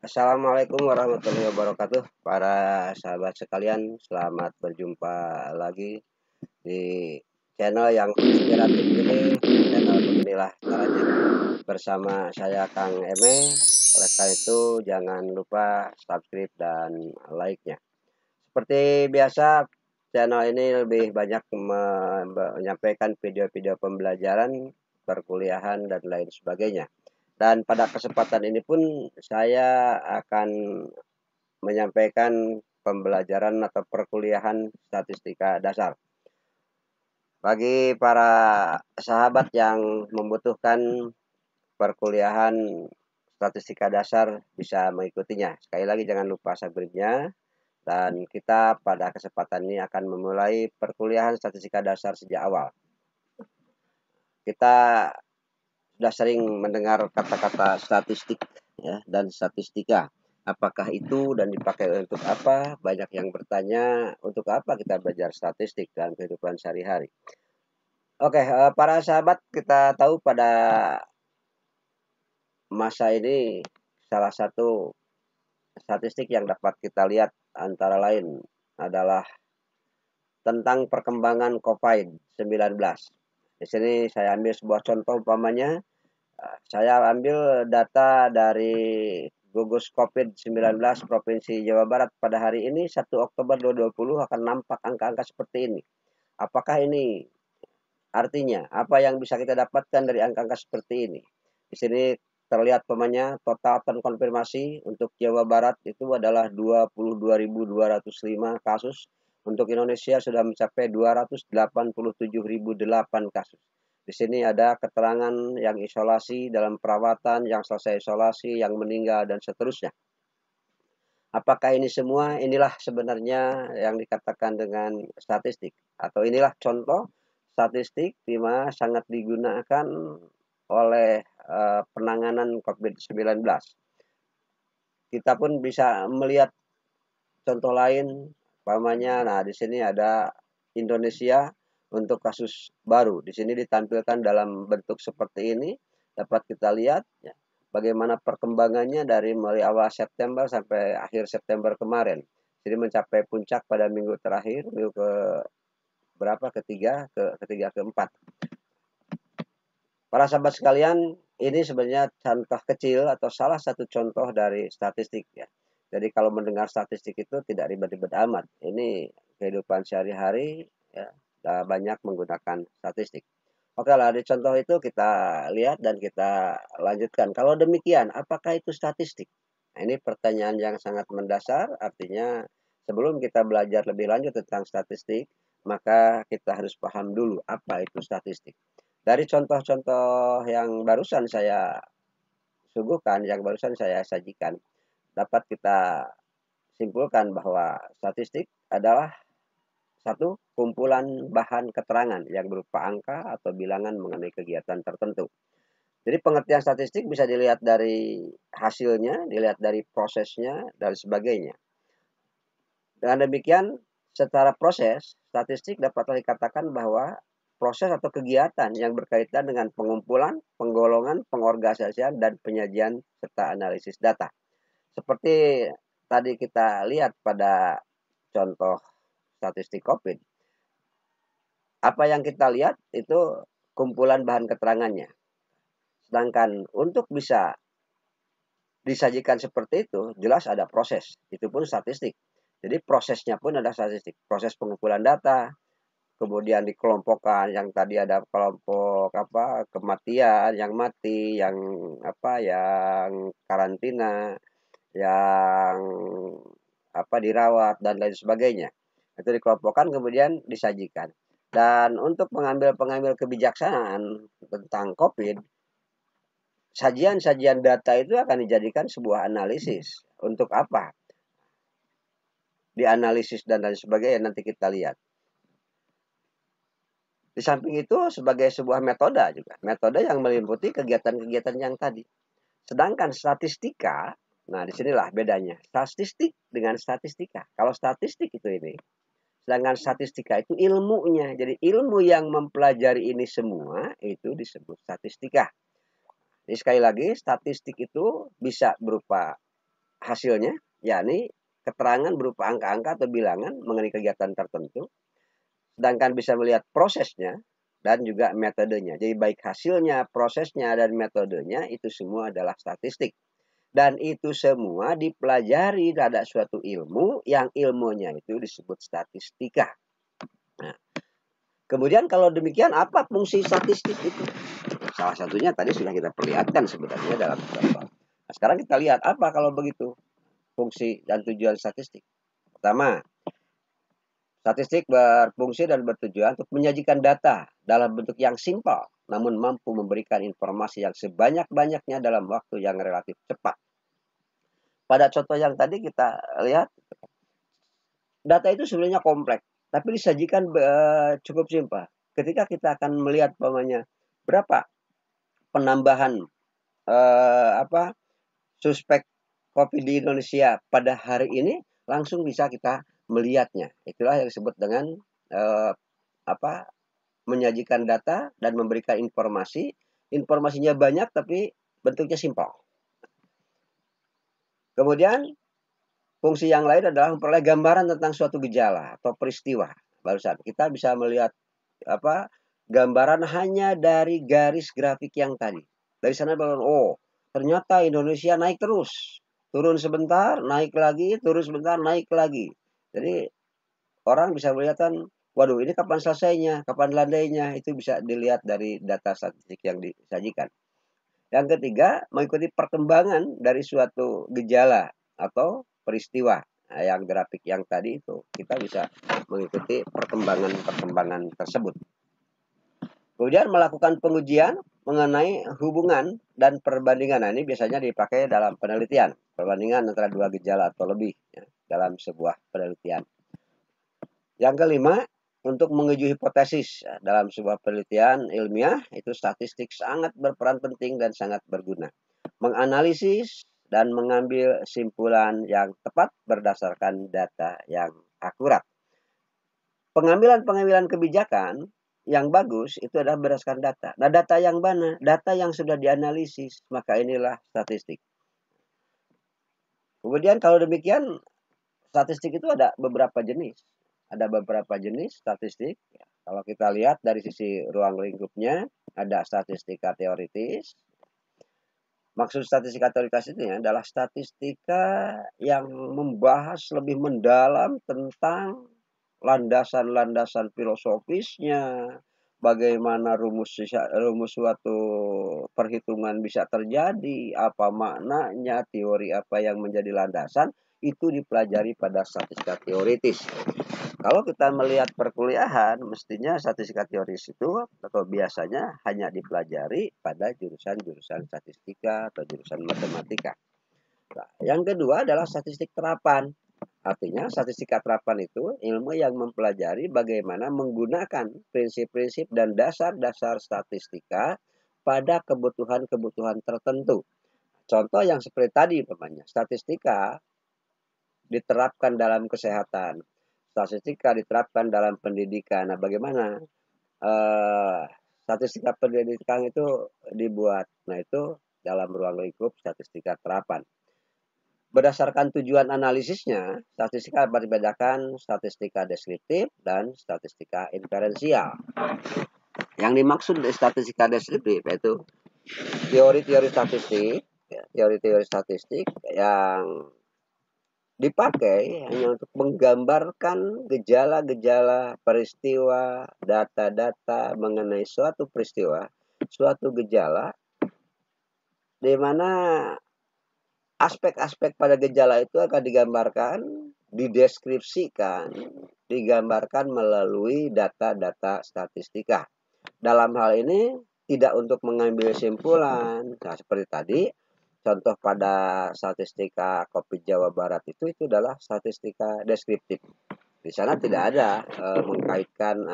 Assalamualaikum warahmatullahi wabarakatuh. Para sahabat sekalian, selamat berjumpa lagi di channel yang inspiratif ini, channel Beginilah Caranya. Bersama saya Kang Eme. Oleh karena itu, jangan lupa subscribe dan like-nya. Seperti biasa, channel ini lebih banyak menyampaikan video-video pembelajaran, perkuliahan, dan lain sebagainya. Dan pada kesempatan ini pun saya akan menyampaikan pembelajaran atau perkuliahan statistika dasar. Bagi para sahabat yang membutuhkan perkuliahan statistika dasar bisa mengikutinya. Sekali lagi jangan lupa subscribe-nya. Dan kita pada kesempatan ini akan memulai perkuliahan statistika dasar sejak awal. Kita sudah sering mendengar kata-kata statistik ya, dan statistika. Apakah itu dan dipakai untuk apa? Banyak yang bertanya, untuk apa kita belajar statistik dalam kehidupan sehari-hari. Oke, para sahabat, kita tahu pada masa ini salah satu statistik yang dapat kita lihat antara lain adalah tentang perkembangan COVID-19. Di sini saya ambil sebuah contoh umpamanya, saya ambil data dari gugus COVID-19 Provinsi Jawa Barat pada hari ini 1 Oktober 2020 akan nampak angka-angka seperti ini. Apakah ini artinya apa yang bisa kita dapatkan dari angka-angka seperti ini? Di sini terlihat umpamanya total terkonfirmasi untuk Jawa Barat itu adalah 22.205 kasus. Untuk Indonesia sudah mencapai 287.008 kasus. Di sini ada keterangan yang isolasi dalam perawatan, yang selesai isolasi, yang meninggal, dan seterusnya. Apakah ini semua? Inilah sebenarnya yang dikatakan dengan statistik. Atau inilah contoh statistik di mana sangat digunakan oleh penanganan COVID-19. Kita pun bisa melihat contoh lain, umpamanya, nah di sini ada Indonesia untuk kasus baru. Di sini ditampilkan dalam bentuk seperti ini, dapat kita lihat ya, bagaimana perkembangannya dari mulai awal September sampai akhir September kemarin. Jadi mencapai puncak pada minggu terakhir, minggu ke berapa? Ketiga, keempat. Para sahabat sekalian, ini sebenarnya contoh kecil atau salah satu contoh dari statistik ya. Jadi kalau mendengar statistik itu tidak ribet-ribet amat. Ini kehidupan sehari-hari ya, banyak menggunakan statistik. Oke lah, di contoh itu kita lihat dan kita lanjutkan. Kalau demikian, apakah itu statistik? Nah, ini pertanyaan yang sangat mendasar, artinya sebelum kita belajar lebih lanjut tentang statistik, maka kita harus paham dulu apa itu statistik. Dari contoh-contoh yang barusan saya suguhkan, yang barusan saya sajikan, dapat kita simpulkan bahwa statistik adalah satu kumpulan bahan keterangan yang berupa angka atau bilangan mengenai kegiatan tertentu. Jadi pengertian statistik bisa dilihat dari hasilnya, dilihat dari prosesnya, dan sebagainya. Dengan demikian, secara proses, statistik dapat dikatakan bahwa proses atau kegiatan yang berkaitan dengan pengumpulan, penggolongan, pengorganisasian, dan penyajian serta analisis data. Seperti tadi kita lihat pada contoh statistik COVID, apa yang kita lihat itu kumpulan bahan keterangannya. Sedangkan untuk bisa disajikan seperti itu, jelas ada proses. Itu pun statistik. Jadi prosesnya pun ada statistik. Proses pengumpulan data, kemudian dikelompokkan, yang tadi ada kelompok kematian, yang mati, yang karantina, yang dirawat, dan lain sebagainya. Itu dikelompokkan kemudian disajikan. Dan untuk pengambil kebijaksanaan tentang COVID, sajian data itu akan dijadikan sebuah analisis. Untuk apa? Dianalisis dan lain sebagainya, nanti kita lihat. Di samping itu sebagai sebuah metode juga. Metode yang meliputi kegiatan-kegiatan yang tadi. Sedangkan statistika, nah disinilah bedanya. Statistik dengan statistika. Kalau statistik itu ini, sedangkan statistika itu ilmunya. Jadi ilmu yang mempelajari ini semua itu disebut statistika. Jadi sekali lagi, statistik itu bisa berupa hasilnya, yakni keterangan berupa angka-angka atau bilangan mengenai kegiatan tertentu, sedangkan bisa melihat prosesnya dan juga metodenya. Jadi baik hasilnya, prosesnya, dan metodenya itu semua adalah statistik. Dan itu semua dipelajari pada suatu ilmu yang ilmunya itu disebut statistika. Nah, kemudian kalau demikian apa fungsi statistik itu? Salah satunya tadi sudah kita perlihatkan sebenarnya dalam contoh. Nah, sekarang kita lihat apa kalau begitu fungsi dan tujuan statistik. Pertama, statistik berfungsi dan bertujuan untuk menyajikan data dalam bentuk yang simpel, namun mampu memberikan informasi yang sebanyak-banyaknya dalam waktu yang relatif cepat. Pada contoh yang tadi kita lihat, data itu sebenarnya kompleks, tapi disajikan cukup simpel. Ketika kita akan melihat umpamanya berapa penambahan suspek COVID di Indonesia pada hari ini, langsung bisa kita melihatnya. Itulah yang disebut dengan menyajikan data dan memberikan informasi. Informasinya banyak tapi bentuknya simpel. Kemudian fungsi yang lain adalah memperoleh gambaran tentang suatu gejala atau peristiwa. Barusan kita bisa melihat gambaran hanya dari garis grafik yang tadi. Dari sana baru ternyata Indonesia naik terus. Turun sebentar, naik lagi, turun sebentar, naik lagi. Jadi orang bisa melihat kan, waduh ini kapan selesainya, kapan landainya, itu bisa dilihat dari data statistik yang disajikan. Yang ketiga, mengikuti perkembangan dari suatu gejala atau peristiwa. Nah, yang grafik yang tadi itu, kita bisa mengikuti perkembangan tersebut. Kemudian melakukan pengujian mengenai hubungan dan perbandingan. Nah, ini biasanya dipakai dalam penelitian. Perbandingan antara dua gejala atau lebih ya, dalam sebuah penelitian. Yang kelima, untuk menguji hipotesis ya, dalam sebuah penelitian ilmiah, itu statistik sangat berperan penting dan sangat berguna. Menganalisis dan mengambil simpulan yang tepat berdasarkan data yang akurat. Pengambilan kebijakan yang bagus itu adalah berdasarkan data. Nah, data yang mana? Data yang sudah dianalisis, maka inilah statistik. Kemudian kalau demikian, statistik itu ada beberapa jenis. Ada beberapa jenis statistik. Kalau kita lihat dari sisi ruang lingkupnya, ada statistika teoritis. Maksud statistika teoritis itu adalah statistika yang membahas lebih mendalam tentang landasan-landasan filosofisnya, bagaimana rumus suatu perhitungan bisa terjadi, apa maknanya, teori apa yang menjadi landasan, itu dipelajari pada statistika teoritis. Kalau kita melihat perkuliahan, mestinya statistika teoritis itu atau biasanya hanya dipelajari pada jurusan-jurusan statistika atau jurusan matematika. Nah, yang kedua adalah statistik terapan. Artinya statistika terapan itu ilmu yang mempelajari bagaimana menggunakan prinsip-prinsip dan dasar-dasar statistika pada kebutuhan-kebutuhan tertentu. Contoh yang seperti tadi umpamanya, statistika diterapkan dalam kesehatan, statistika diterapkan dalam pendidikan. Nah, bagaimana statistika pendidikan itu dibuat? Nah, itu dalam ruang lingkup statistika terapan. Berdasarkan tujuan analisisnya, statistika dapat dibedakan statistika deskriptif dan statistika inferensial. Yang dimaksud dari statistika deskriptif yaitu teori-teori statistik yang dipakai hanya untuk menggambarkan gejala-gejala peristiwa, data-data mengenai suatu peristiwa, suatu gejala, di mana aspek-aspek pada gejala itu akan digambarkan, dideskripsikan, digambarkan melalui data-data statistika. Dalam hal ini tidak untuk mengambil kesimpulan. Nah, seperti tadi, contoh pada statistika COVID Jawa Barat itu adalah statistika deskriptif. Di sana tidak ada mengkaitkan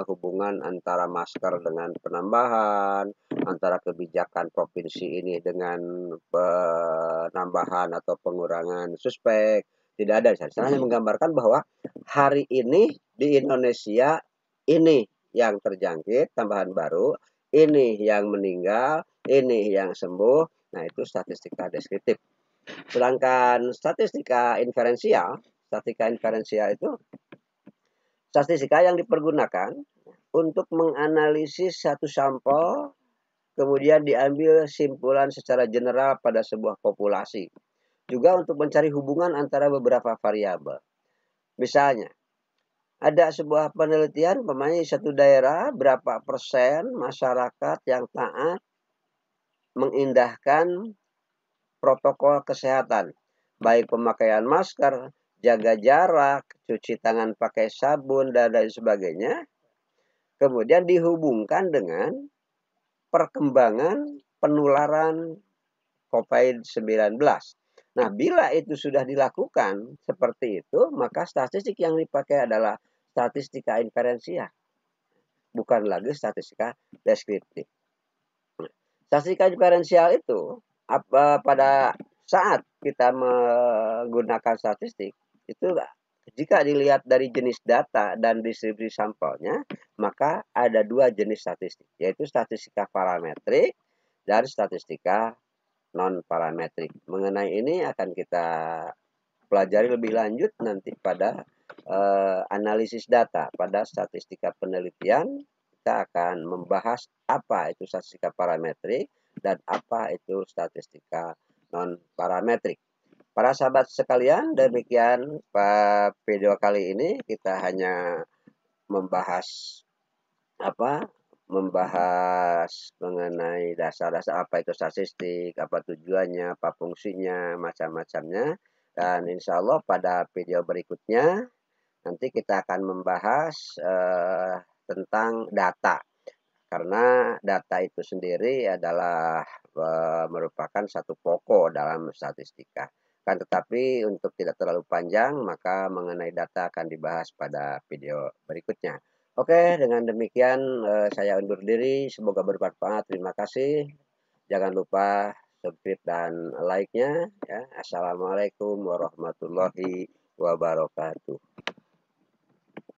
hubungan antara masker dengan penambahan, antara kebijakan provinsi ini dengan penambahan atau pengurangan suspek. Tidak ada. Di sana hanya menggambarkan bahwa hari ini di Indonesia ini yang terjangkit tambahan baru, ini yang meninggal, ini yang sembuh. Nah, itu statistika deskriptif. Sedangkan statistika inferensial itu statistika yang dipergunakan untuk menganalisis satu sampel, kemudian diambil simpulan secara general pada sebuah populasi. Juga untuk mencari hubungan antara beberapa variabel. Misalnya, ada sebuah penelitian, umpamanya satu daerah berapa persen masyarakat yang taat mengindahkan protokol kesehatan, baik pemakaian masker, jaga jarak, cuci tangan pakai sabun, dan lain sebagainya. Kemudian dihubungkan dengan perkembangan penularan COVID-19. Nah, bila itu sudah dilakukan seperti itu, maka statistik yang dipakai adalah statistika inferensial, bukan lagi statistika deskriptif. Statistika inferensial itu pada saat kita menggunakan statistik itu, jika dilihat dari jenis data dan distribusi sampelnya, maka ada dua jenis statistik, yaitu statistika parametrik dan statistika non-parametrik. Mengenai ini akan kita pelajari lebih lanjut nanti pada analisis data. Pada statistika penelitian, kita akan membahas apa itu statistika parametrik dan apa itu statistika non-parametrik. Para sahabat sekalian, demikian video kali ini. Kita hanya membahas mengenai dasar-dasar apa itu statistik, apa tujuannya, apa fungsinya, macam-macamnya. Dan insya Allah pada video berikutnya nanti kita akan membahas tentang data. Karena data itu sendiri adalah merupakan satu pokok dalam statistika. Kan tetapi untuk tidak terlalu panjang, maka mengenai data akan dibahas pada video berikutnya. Oke, dengan demikian saya undur diri. Semoga bermanfaat. Terima kasih. Jangan lupa subscribe dan like-nya. Ya. Assalamualaikum warahmatullahi wabarakatuh.